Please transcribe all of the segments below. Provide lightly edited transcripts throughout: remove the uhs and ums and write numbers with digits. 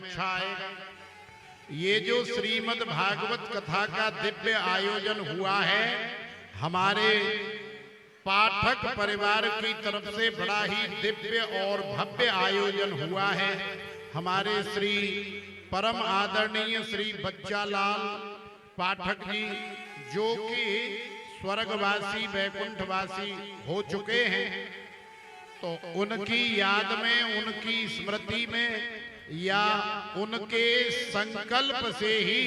अच्छा आएगा। ये जो श्रीमद् भागवत कथा का दिव्य आयोजन हुआ है, हमारे पाठक परिवार की तरफ से बड़ा ही दिव्य और भव्य आयोजन हुआ है। हमारे श्री परम आदरणीय श्री बच्चालाल पाठक जी, जो कि स्वर्गवासी वैकुंठवासी हो चुके हैं, तो उनकी याद में, उनकी स्मृति में या उनके संकल्प से ही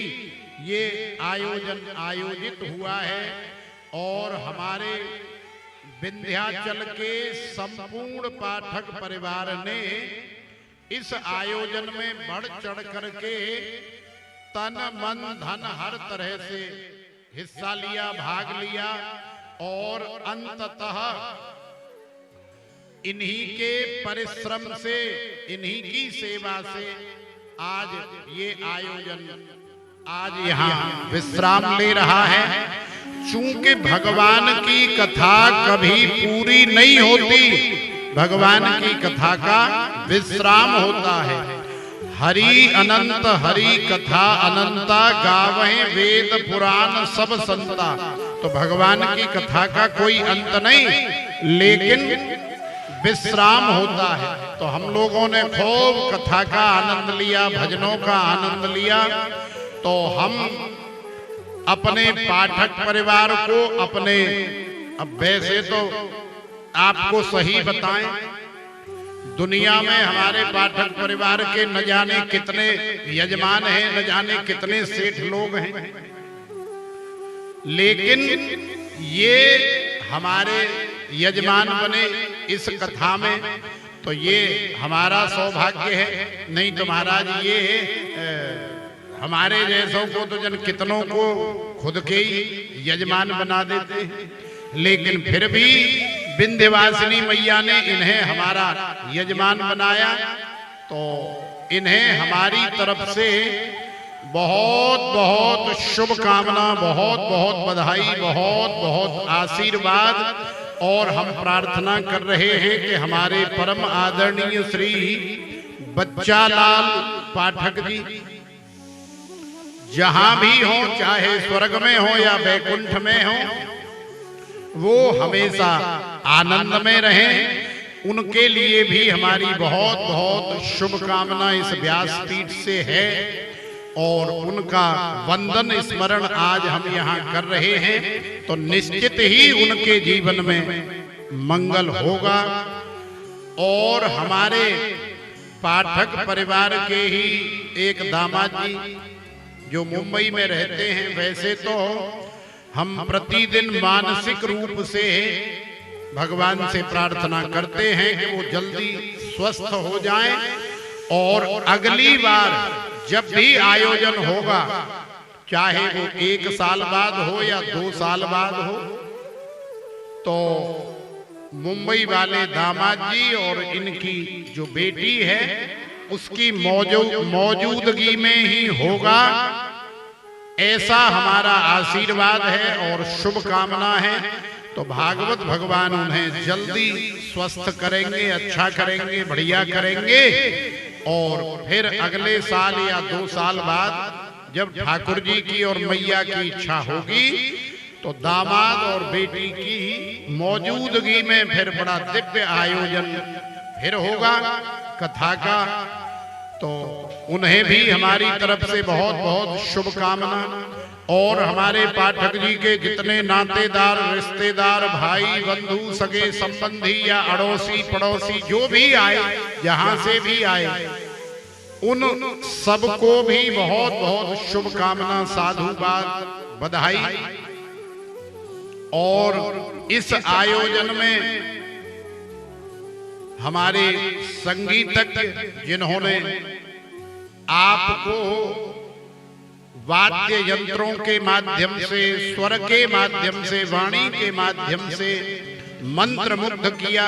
ये आयोजन आयोजित हुआ है। और हमारे विंध्याचल के संपूर्ण पाठक परिवार ने इस आयोजन में बढ़ चढ़ करके तन मन धन हर तरह से हिस्सा लिया, भाग लिया और अंततः इन्हीं के परिश्रम से, इन्हीं की सेवा से आज ये आयोजन आज यहाँ विश्राम ले रहा है। चूंकि भगवान की कथा कभी पूरी नहीं होती, भगवान की कथा का विश्राम होता है। हरि अनंत हरि कथा अनंता, गावहें वेद पुराण सब संता। तो भगवान की कथा का कोई अंत नहीं, लेकिन विश्राम होता है। तो हम लोगों ने खूब कथा का आनंद लिया, भजनों का आनंद लिया। तो हम अपने पाठक परिवार को अपने, अब वैसे तो आपको सही बताएं, दुनिया में हमारे पाठक परिवार के न जाने कितने यजमान हैं, न जाने कितने सेठ लोग हैं, लेकिन ये हमारे यजमान बने इस कथा में, तो ये हमारा सौभाग्य है। नहीं तो महाराज ये हमारे जैसों को तो जन कितनों को खुद के ही यजमान बना देते हैं, लेकिन फिर भी विंध्यवासिनी मैया ने इन्हें हमारा यजमान बनाया। तो इन्हें हमारी तरफ से बहुत बहुत शुभकामना, बहुत बहुत बधाई, बहुत बहुत आशीर्वाद। और हम प्रार्थना कर रहे हैं कि हमारे परम आदरणीय श्री बच्चालाल पाठक जी जहां भी हो, चाहे स्वर्ग में हो या वैकुंठ में हो, वो हमेशा आनंद में रहें। उनके लिए भी हमारी बहुत बहुत शुभकामना इस व्यासपीठ से है। और उनका वंदन स्मरण आज हम यहाँ कर रहे हैं, तो निश्चित ही उनके जीवन में मंगल होगा। और हमारे पाठक परिवार के ही एक दामाद जी जो मुंबई में रहते हैं, वैसे तो हम प्रतिदिन मानसिक रूप से भगवान से प्रार्थना करते हैं कि वो जल्दी स्वस्थ हो जाएं और अगली बार जब भी आयोजन होगा, चाहे वो 1 साल बाद हो या 2 साल बाद हो, तो मुंबई वाले दामाद जी और इनकी जो बेटी है उसकी मौजूदगी में ही होगा, ऐसा हमारा आशीर्वाद है और शुभकामना है। तो भागवत भगवान उन्हें जल्दी स्वस्थ करेंगे, अच्छा करेंगे, बढ़िया करेंगे। और फिर अगले साल या 2 साल बाद जब ठाकुर जी की और मैया की इच्छा होगी, तो दामाद और बेटी की मौजूदगी में फिर बड़ा दिव्य आयोजन फिर होगा कथा का। तो उन्हें भी हमारी तरफ से बहुत बहुत शुभकामना। और हमारे पाठक जी के जितने नातेदार, रिश्तेदार, भाई बंधु, सगे संबंधी या अड़ोसी पड़ोसी जो भी आए, जहां से भी आए, उन सबको भी बहुत बहुत शुभकामना, साधुवाद, बधाई। और इस आयोजन में हमारे संगीतज्ञ जिन्होंने आपको वाद्य यंत्रों के माध्यम से, स्वर के माध्यम से, वाणी के माध्यम से मंत्र मुग्ध किया,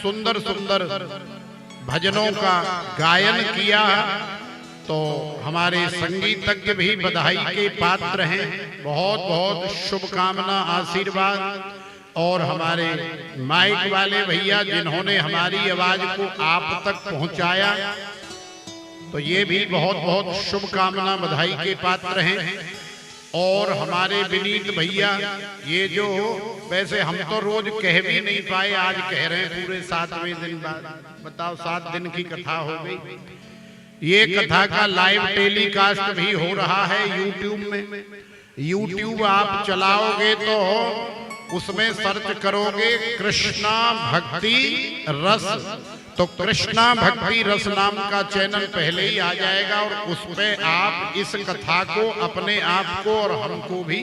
सुंदर सुंदर भजनों का गायन किया, तो हमारे संगीतज्ञ भी बधाई के पात्र हैं। बहुत बहुत शुभकामना, आशीर्वाद। और हमारे माइक वाले भैया जिन्होंने हमारी आवाज को आप तक पहुंचाया, तो ये भी बहुत बहुत शुभकामना बधाई के पात्र हैं। और हमारे विनीत भैया, ये जो वैसे हम तो रोज कह भी नहीं पाए, आज कह रहे हैं पूरे 7वें दिन बाद। बताओ, 7 दिन की कथा हो गई। ये कथा का लाइव टेलीकास्ट भी हो रहा है यूट्यूब में। यूट्यूब आप चलाओगे तो उसमें सर्च करोगे कृष्णा भक्ति रस, तो कृष्णा भक्ति रस नाम का चैनल पहले ही आ जाएगा और उस पे आप इस कथा को, अपने आप को और हमको भी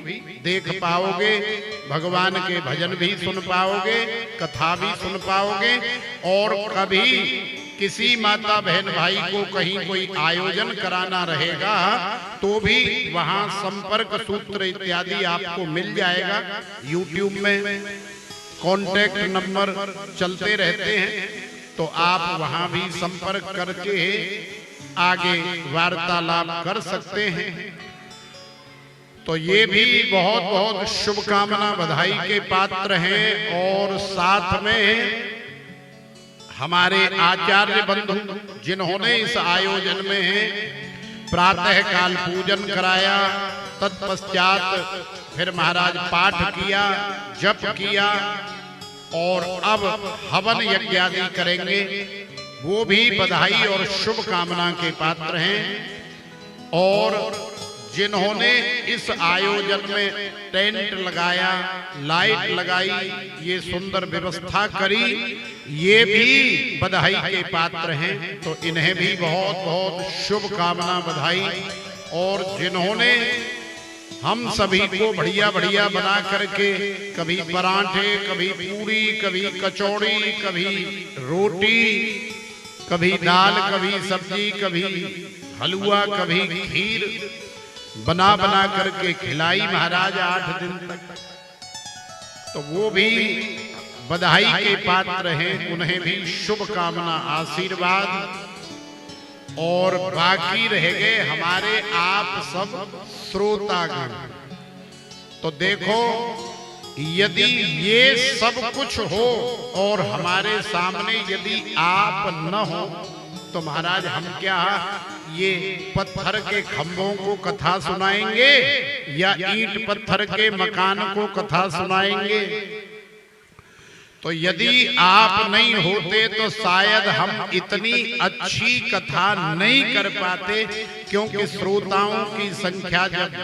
देख पाओगे। भगवान के भजन भी सुन पाओगे, कथा भी सुन पाओगे। और कभी किसी माता बहन भाई को कहीं कोई आयोजन कराना रहेगा तो भी वहां संपर्क सूत्र इत्यादि आपको मिल जाएगा। यूट्यूब में कॉन्टैक्ट नंबर चलते रहते हैं, तो आप वहां भी संपर्क करके आगे वार्तालाप कर सकते हैं। तो ये भी बहुत बहुत शुभकामना बधाई के पात्र हैं। और साथ में हमारे आचार्य बंधु जिन्होंने इस आयोजन में प्रातः काल पूजन कराया, तत्पश्चात फिर महाराज पाठ किया, जप किया और अब हवन यज्ञ आदि करेंगे, वो भी बधाई और शुभकामना के पात्र हैं। और जिन्होंने इस आयोजन में टेंट लगाया, लाइट लगाई, ये सुंदर व्यवस्था करी, ये भी बधाई के पात्र हैं। तो इन्हें भी बहुत बहुत शुभकामना बधाई। और जिन्होंने हम सभी को बढ़िया बढ़िया बना करके, कभी पराठे, कभी पूरी, कभी कचौड़ी, कभी रोटी, कभी दाल, कभी सब्जी, कभी हलवा, कभी खीर बना बना करके खिलाई महाराज 8 दिन तक, तो वो भी बधाई के पात्र हैं। उन्हें भी शुभकामना आशीर्वाद। और बाकी रह गए हमारे आप सब श्रोतागण। तो देखो, यदि ये सब कुछ हो और हमारे सामने यदि आप न हो तो महाराज हम क्या ये पत्थर के खंभों को कथा सुनाएंगे या ईंट पत्थर के मकान को कथा सुनाएंगे? तो यदि आप नहीं होते तो शायद हम इतनी अच्छी कथा नहीं कर पाते, क्योंकि श्रोताओं की संख्या जब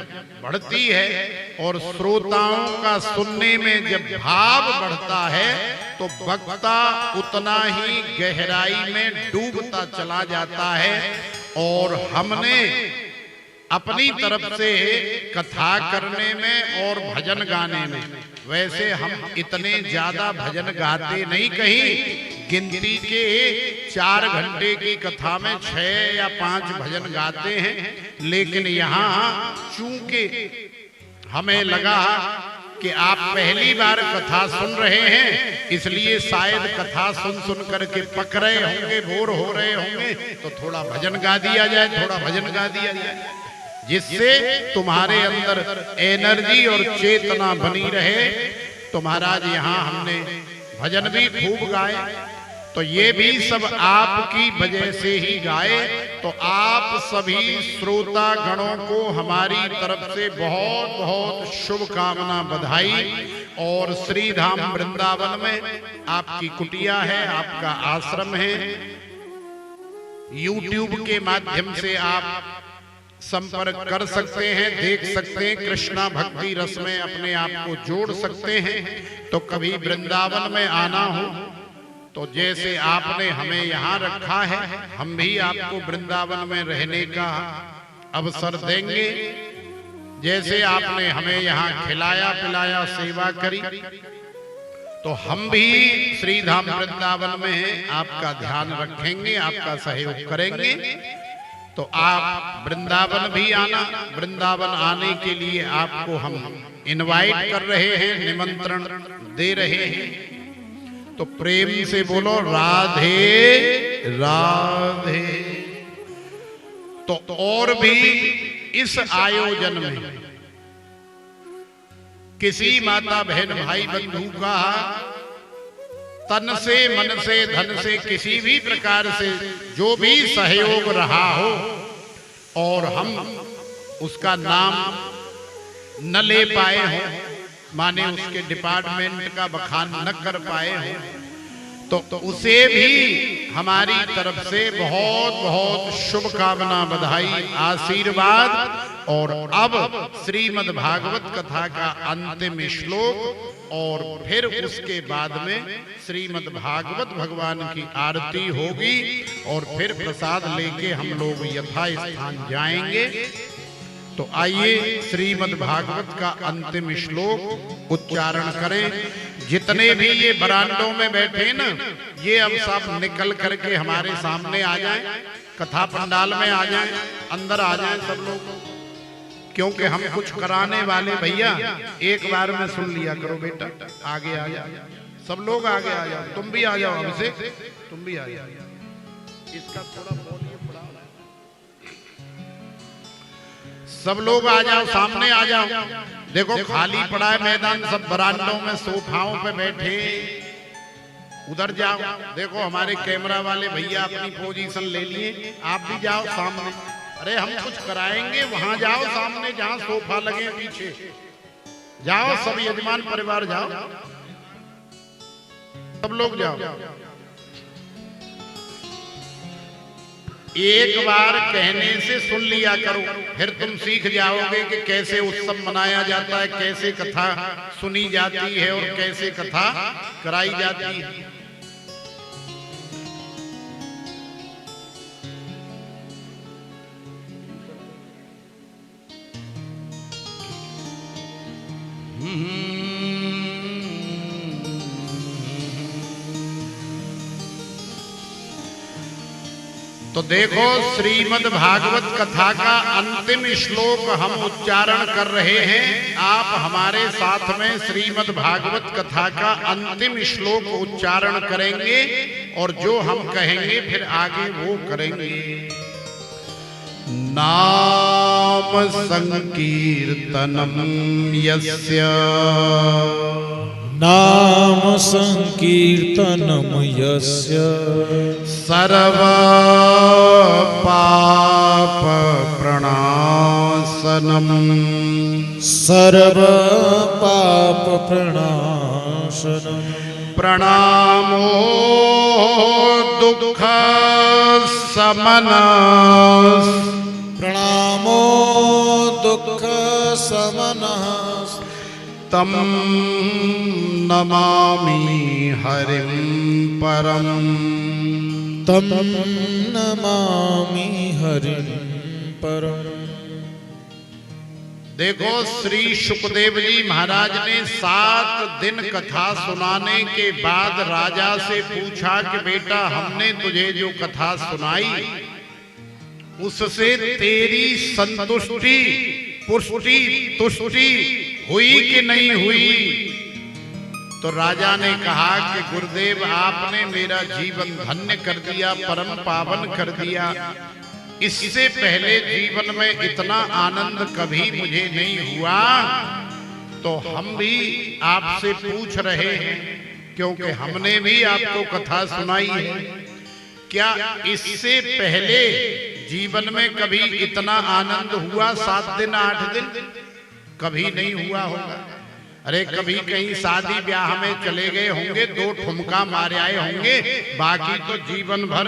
बढ़ती है और श्रोताओं का सुनने में जब भाव बढ़ता है तो वक्ता उतना ही गहराई में डूबता चला जाता है। और हमने अपनी तरफ से कथा करने में और भजन गाने में, वैसे हम इतने ज्यादा भजन गाते नहीं, कहीं गिनती के 4 घंटे की कथा में 6 या 5 भजन गाते हैं। लेकिन यहाँ चूंकि हमें लगा कि आप पहली बार कथा सुन रहे हैं, इसलिए शायद कथा सुन सुन करके पक रहे होंगे, बोर हो रहे होंगे, तो थोड़ा भजन गा दिया जाए, थोड़ा भजन गा दिया जाए, जिससे तुम्हारे अंदर एनर्जी और चेतना बनी रहे। तो महाराज यहाँ हमने भजन भी खूब गाए, तो ये भी सब आपकी वजह से ही गाए। तो आप सभी श्रोता गणों को हमारी तरफ से बहुत बहुत शुभकामना बधाई। और श्री धाम वृंदावन में आपकी कुटिया है, आपका आश्रम है, यूट्यूब के माध्यम से आप संपर्क कर सकते हैं, देख सकते हैं, कृष्णा भक्ति रस में अपने आप को जोड़ सकते हैं। तो कभी वृंदावन में आना हो तो जैसे आपने हमें यहाँ रखा है, हम भी आपको वृंदावन में रहने का अवसर देंगे। जैसे आपने हमें यहाँ खिलाया पिलाया, सेवा करी, तो हम भी श्री धाम वृंदावन में आपका ध्यान रखेंगे, आपका सहयोग करेंगे। तो आप वृंदावन भी आना। वृंदावन आने के लिए आपको हम इनवाइट कर रहे हैं, निमंत्रण दे रहे हैं। तो प्रेम से बोलो राधे राधे। तो और भी इस आयोजन में किसी माता बहन भाई बंधु का तन से, मन से, धन से, किसी भी प्रकार से जो भी सहयोग रहा हो और हम उसका नाम न ले पाए हो, माने उसके डिपार्टमेंट का बखान न कर पाए हो, तो उसे भी हमारी तरफ से बहुत बहुत शुभकामना, बधाई, आशीर्वाद। और अब श्रीमद् भागवत कथा का अंतिम श्लोक और फिर उसके बाद में श्रीमद् भागवत भगवान की आरती होगी और फिर प्रसाद लेके हम लोग यथास्थान जाएंगे। तो आइए श्रीमद् भागवत का अंतिम श्लोक उच्चारण करें। जितने भी ये बरांडों में बैठे ना, ये अब सब निकल करके हमारे सामने आ जाएं, कथा पंडाल में आ जाएं, अंदर आ जाएं सब लोग, क्योंकि हम कुछ कराने वाले भैया एक बार में सुन लिया करो बेटा। आगे आ जाओ, सब लोग आगे आ जाओ, तुम भी आ जाओ, हमसे तुम भी आ जाओ। इसका थोड़ा वॉल्यूम बढ़ाओ, सब लोग आ जाओ, सामने आ जाओ। देखो खाली पड़ा है मैदान, सब बरांडों में सोफाओं पे बैठे, उधर जाओ। देखो हमारे कैमरा वाले भैया अपनी पोजीशन ले लिए, आप भी जाओ सामने। अरे हम कुछ कराएंगे, वहां जाओ सामने जहां सोफा लगे पीछे जाओ, सब यजमान परिवार जाओ, सब लोग जाओ। एक बार कहने से सुन लिया करो, फिर तुम सीख जाओगे कि कैसे उत्सव मनाया जाता है, कैसे कथा सुनी जाती है और कैसे कथा कराई जाती है। तो देखो श्रीमद् भागवत कथा का अंतिम श्लोक हम उच्चारण कर रहे हैं। आप हमारे साथ में श्रीमद् भागवत कथा का अंतिम श्लोक उच्चारण करेंगे और जो हम कहेंगे फिर आगे वो करेंगे। नाम संकीर्तनम यस्य, नाम संकीर्तनम यस्य, सर्व पाप प्रणाशनम, सर्व पाप प्रणाशनम, प्रणामो दुख समन, प्रणामो दुख समनः, तम नमामि हरिं परम, तम नमामि हरिं परम। देखो श्री सुखदेव जी महाराज ने 7 दिन कथा सुनाने के बाद राजा से पूछा कि बेटा हमने तुझे जो कथा सुनाई उससे तेरी संतुष्टि, पुष्टि, तुष्टि हुई कि नहीं हुई? तो राजा ने कहा कि गुरुदेव आपने मेरा जीवन धन्य कर दिया, परम पावन कर दिया। इससे पहले जीवन में इतना आनंद कभी मुझे नहीं हुआ। तो हम भी आपसे पूछ रहे हैं, क्योंकि हमने भी आपको कथा सुनाई है, क्या इससे पहले जीवन में कभी इतना आनंद हुआ? 7 दिन 8 दिन कभी नहीं हुआ होगा। अरे कभी कहीं शादी ब्याह में चले गए होंगे, 2 ठुमका मारे आए होंगे, बाकी तो जीवन भर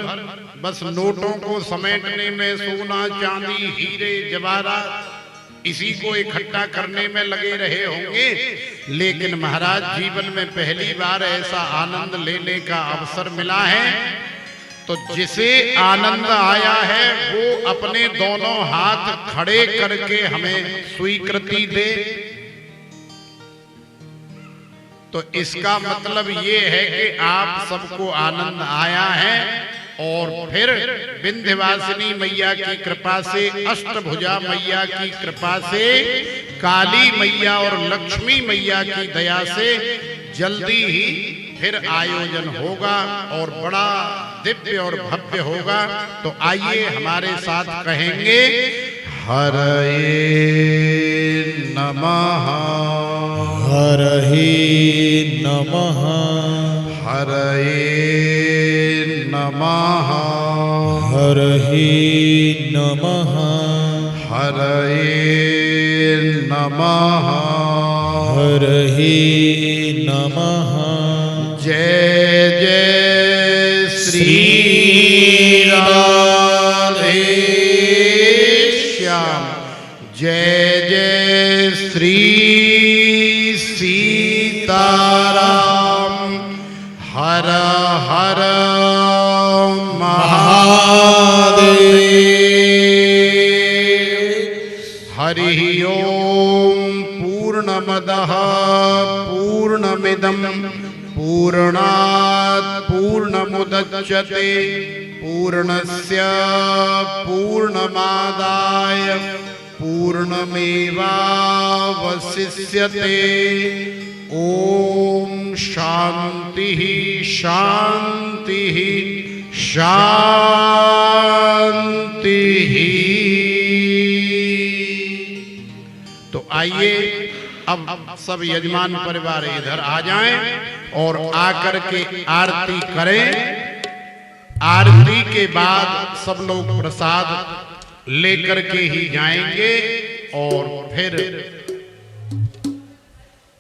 बस नोटों को समेटने में, सोना चांदी हीरे जवाहरात इसी को इकट्ठा करने में लगे रहे होंगे। लेकिन महाराज जीवन में पहली बार ऐसा आनंद लेने का अवसर मिला है। तो जिसे आनंद आया है वो अपने दोनों हाथ खड़े करके हमें स्वीकृति दे। तो इसका मतलब ये है कि आप सबको आनंद आया है। और फिर विंध्यवासिनी मैया की कृपा से, अष्टभुजा मैया की कृपा से, काली मैया और लक्ष्मी मैया की दया से जल्दी ही फिर आयोजन होगा और बड़ा दिव्य और भव्य होगा। तो आइए हमारे साथ कहेंगे, हरये नमः, हरये नमः, हरये नमः हरहि नमः हरये नमः हरहि नमः। जय जय श्री राधे श्याम जय जय श्री सीताराम हर हर महादेव। हरि ओम पूर्णमदः पूर्णमिदं पूर्णात् पूर्णमुदच्यते पूर्णस्य पूर्णमादाय पूर्णमेवावशिष्यते। ओम शांति शांति शांति। तो आइए अब सब यजमान परिवार इधर आ जाएं और आकर के आरती करें। आरती के बाद सब लोग प्रसाद लेकर के ही जाएंगे और फिर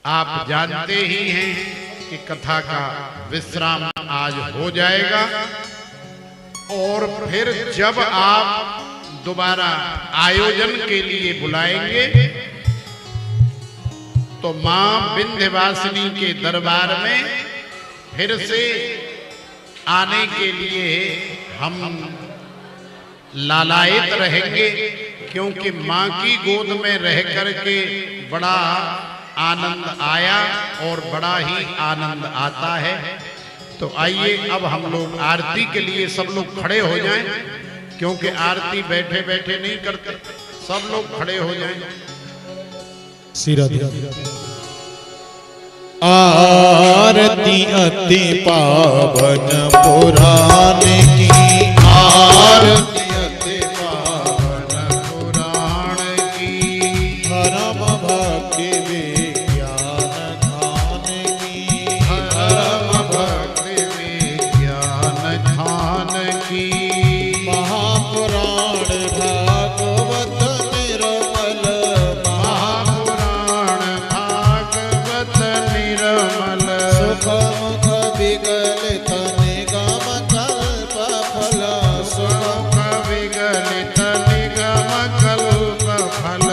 आप जानते ही हैं कि कथा का विश्राम आज हो जाएगा। और फिर जब आप दोबारा आयोजन के लिए बुलाएंगे तो मां विंध्यवासिनी के दरबार में फिर से आने के लिए हम लालायित रहेंगे, क्योंकि मां की गोद में रह करके बड़ा आनंद आया और बड़ा ही आनंद आता है। तो आइए अब हम लोग आरती के लिए सब लोग खड़े हो जाएं, क्योंकि आरती बैठे बैठे नहीं करते, सब लोग खड़े हो जाएं। आरती अति पावन पुराण की आरती अति पावन पुराण की धर्म भक्ति विज्ञान खान की धर्म भक्ति विज्ञान खान की महापुराण भागवत निर्मल महापुराण भागवत निर्मल सुखमुख विगलित निगम कल्प फल सुख विगलित निगम कल्प फल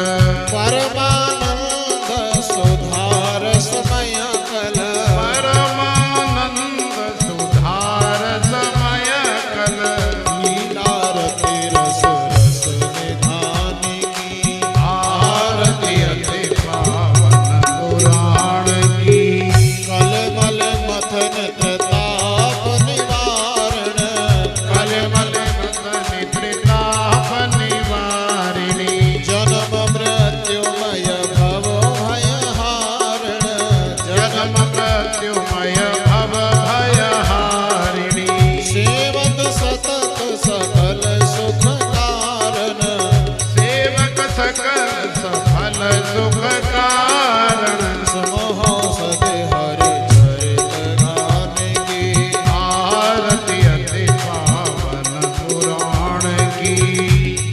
परमानंद सुधार समय कल परमानंद सुधार समय कल लीलारति रस रस निधान की आरती अति पावन पुराण की कलमल मथन प्रताप निवारण कलमल मथन प्रताप निवारिणी जन्म मृत्युमय भव भय हारण जन्म मृत्युमय भव भय हारिणी सेवक सतत सकल सुख कारण सेवक सकल सफल सुख कारण समोह सदे हरि चरित गान की आरती अति पावन पुराण की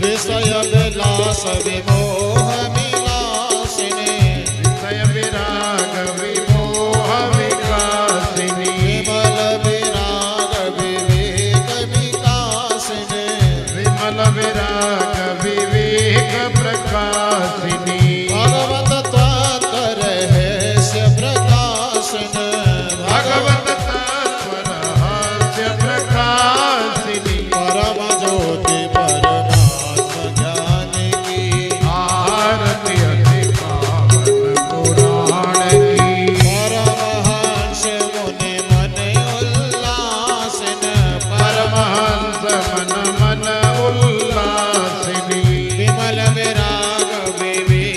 विषय विलास विमोह मिलासिने विषय विराग विमोह विकासिनी विमल विराग विवेक विकासिने विमल विराग विवेक प्रकाशिनी भगवत त्वत् रहस्य प्रकाशन भगवत तत्व रहस्य प्रकाशिनी परम ज्योति परमात्म ज्ञान की आरती अति पावन पुराण की परमहंस मुनि मन उल्लासन परमहंस मन मन उल्लासिनी विमल विराग विवेक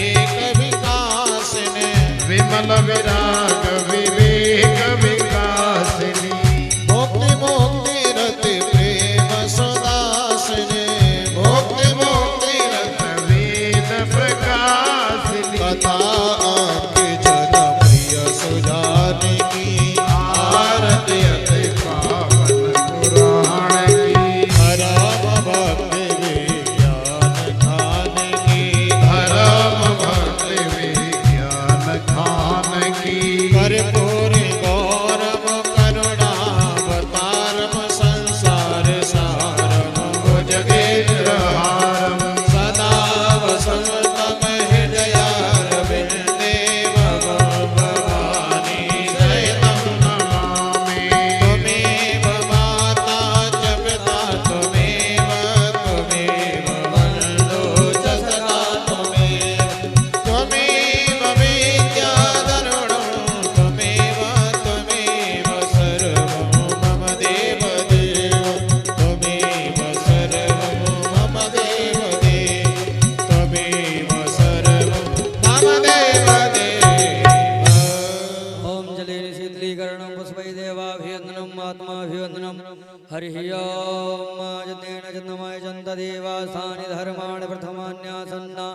हरिः ओम् यज्ञेन चन्द्रमाय चन्ददेवासानि धर्माणि प्रथमान्यासन्ना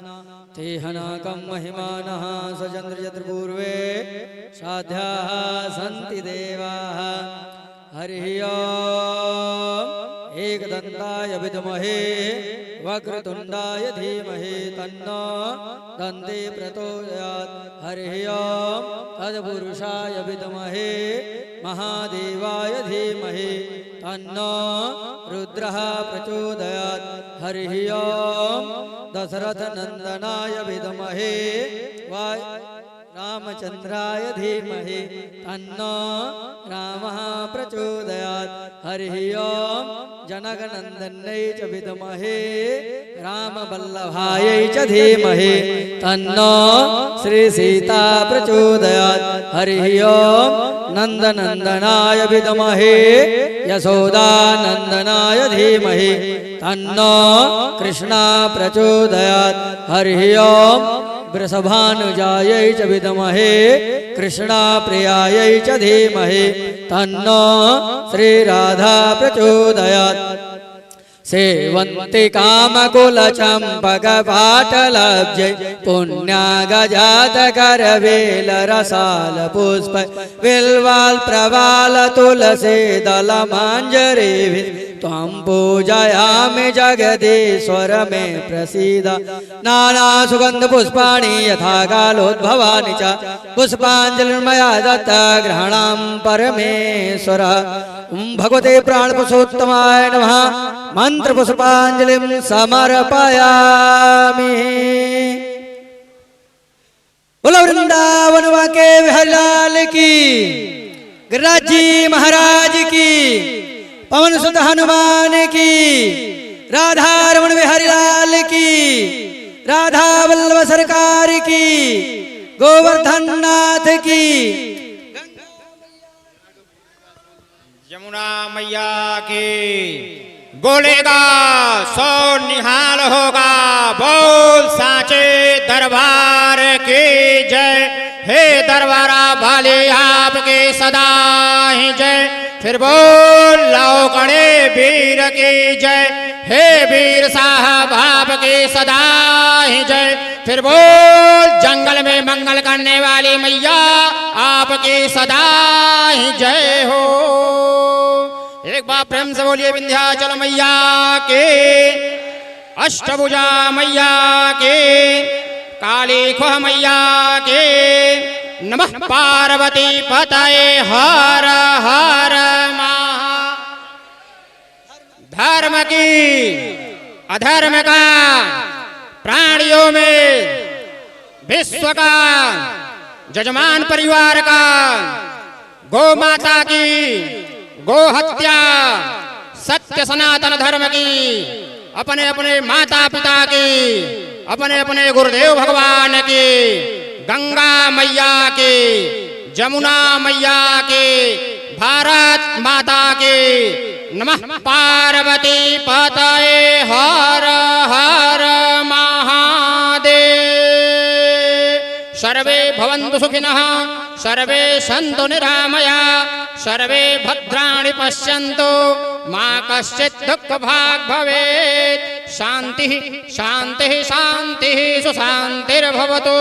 तेहनाकं महिमानः स चन्द्रचन्द्रपूर्वे साध्याः सन्ति देवाः हरिः ओम् एकदन्ताय विद्महे वक्रतुण्डाय धीमहि तन्नो दन्ते प्रचोदयात् हरिः ओम् तत्पुरुषाय विद्महे महादेवाय धीमहि तन्नो रुद्रः प्रचोदयात् हरिः ओम् दशरथनन्दनाय विद्महे रामचन्द्राय धीमहि तन्नो रामः प्रचोदयात् हरिः ओम् जनकनन्दन्यै च विद्महे रामवल्लभायै च धीमहि तन्नो श्रीसीता प्रचोदयात् हरिः ओम् नन्दनन्दनाय विद्महे यशोदानन्दनाय धीमहि तन्नो कृष्णा प्रचोदयात् हरिः ओम् वृषभानुजायै च विद्महे कृष्णाप्रियायै च धीमहि तन्नो श्रीराधा प्रचोदयात् सेवन्ति कामकुलचम्पकपाटलब्जै पुण्यागजातकरवेलरसालपुष्प बिल्वाल्प्रवालतुलसीदलमाञ्जरीभिः त्वां पूजयामि जगदीश्वर मे प्रसीद नानासुगन्धपुष्पाणि यथा कालोद्भवानि च पुष्पाञ्जलिर्मया दत्ता ग्रहणां परमेश्वर भगवते प्राणपुरुषोत्तमाय नमः मंत्रपुष्पाञ्जलिं समर्पयामि। बोलो वृंदावन के विहरलाल की, गिरिराज जी महाराज की, पवन सुत हनुमान की, राधा रमण बिहारी लाल की, राधा वल्लभ सरकार की, गोवर्धन नाथ की, यमुना मैया की। बोलेगा सो निहाल होगा, बोल साचे दरबार की जय। हे दरबारा वाले आपके सदा ही जय। फिर बोल लौकड़े वीर की जय। हे वीर साहब आपके सदा ही जय। फिर बोल जंगल में मंगल करने वाली मैया आपकी सदा ही जय हो। एक बार प्रेम से बोलिए विंध्याचल मैया के, अष्टभुजा मैया के, काली खोह मैया के। नमः पार्वती पतये हर हर महा। धर्म की अधर्म का, प्राणियों में विश्व का, जजमान परिवार का, गौ माता की गो हत्या, सत्य सनातन धर्म की, अपने अपने माता पिता की, अपने अपने गुरुदेव भगवान की, गंगा मैया की, जमुना मैया की, भारत माता की। नमः पार्वती पतये हर हर महादेव। सर्वे भवन्तु सुखिनः, सर्वे सन्तु निरामया, सर्वे भद्राणि पश्यन्तु, मा कश्चित् दुःखभाग् भवेत्। शान्तिः शान्तिः शान्तिः सुशान्तिर्भवतु।